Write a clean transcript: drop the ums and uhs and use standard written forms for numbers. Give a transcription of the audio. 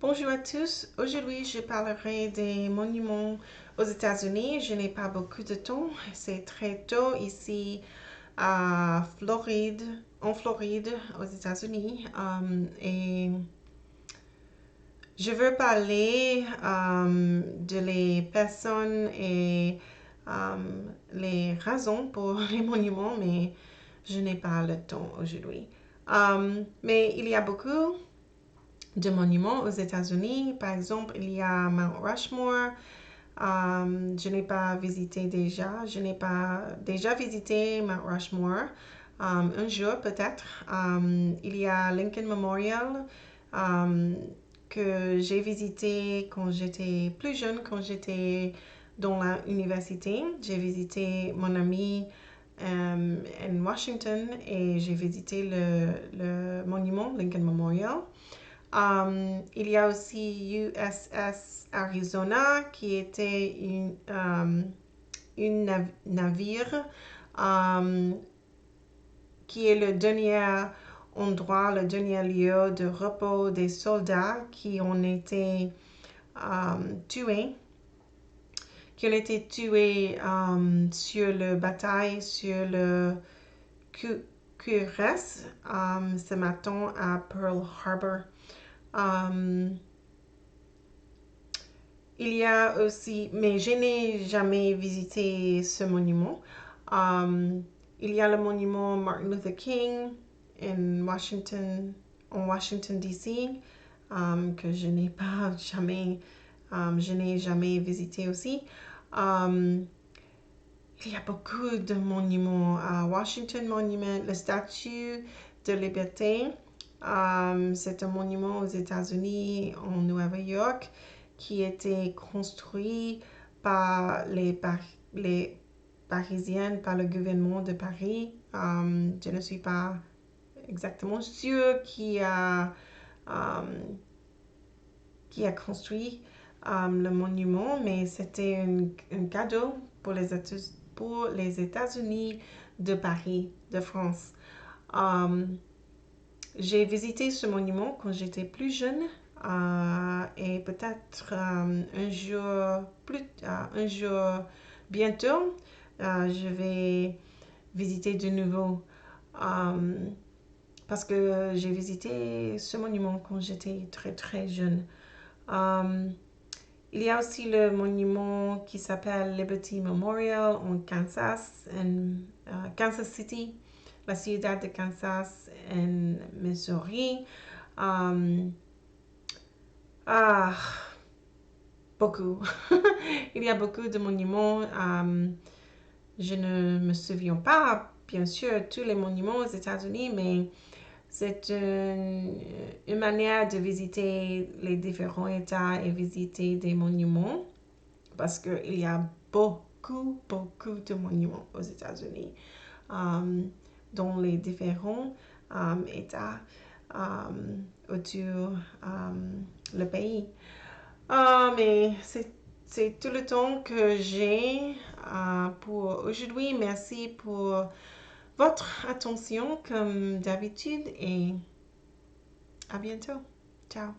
Bonjour à tous. Aujourd'hui, je parlerai des monuments aux États-Unis. Je n'ai pas beaucoup de temps. C'est très tôt ici à Floride, en Floride, aux États-Unis. Et je veux parler de les personnes et les raisons pour les monuments, mais je n'ai pas le temps aujourd'hui. Mais il y a beaucoup de monuments aux États-Unis. Par exemple, il y a Mount Rushmore. Je n'ai pas visité déjà. Je n'ai pas déjà visité Mount Rushmore. Un jour peut-être. Il y a Lincoln Memorial que j'ai visité quand j'étais plus jeune, quand j'étais dans l'université. J'ai visité mon ami en Washington et j'ai visité le monument Lincoln Memorial. Il y a aussi USS Arizona qui était une navire qui est le dernier endroit, le dernier lieu de repos des soldats qui ont été tués sur la bataille sur le QRS ce matin à Pearl Harbor. Il y a aussi, mais je n'ai jamais visité ce monument. Il y a le monument Martin Luther King en Washington DC, que je n'ai jamais visité aussi. Il y a beaucoup de monuments à Washington Monument, la Statue de Liberté. C'est un monument aux États-Unis, en New York, qui était construit par les Parisiens, par le gouvernement de Paris. Je ne suis pas exactement sûre qui a construit le monument, mais c'était un cadeau pour les États-Unis de Paris, de France. J'ai visité ce monument quand j'étais plus jeune et peut-être un jour bientôt, je vais visiter de nouveau parce que j'ai visité ce monument quand j'étais très très jeune. Il y a aussi le monument qui s'appelle Liberty Memorial en Kansas City, la ciudad de Kansas en Missouri. Beaucoup. Il y a beaucoup de monuments. Je ne me souviens pas, bien sûr, tous les monuments aux États-Unis, mais c'est une manière de visiter les différents États et visiter des monuments parce qu'il y a beaucoup de monuments aux États-Unis dans les différents États autour le pays. Mais c'est tout le temps que j'ai pour aujourd'hui. Merci pour votre attention comme d'habitude et à bientôt. Ciao.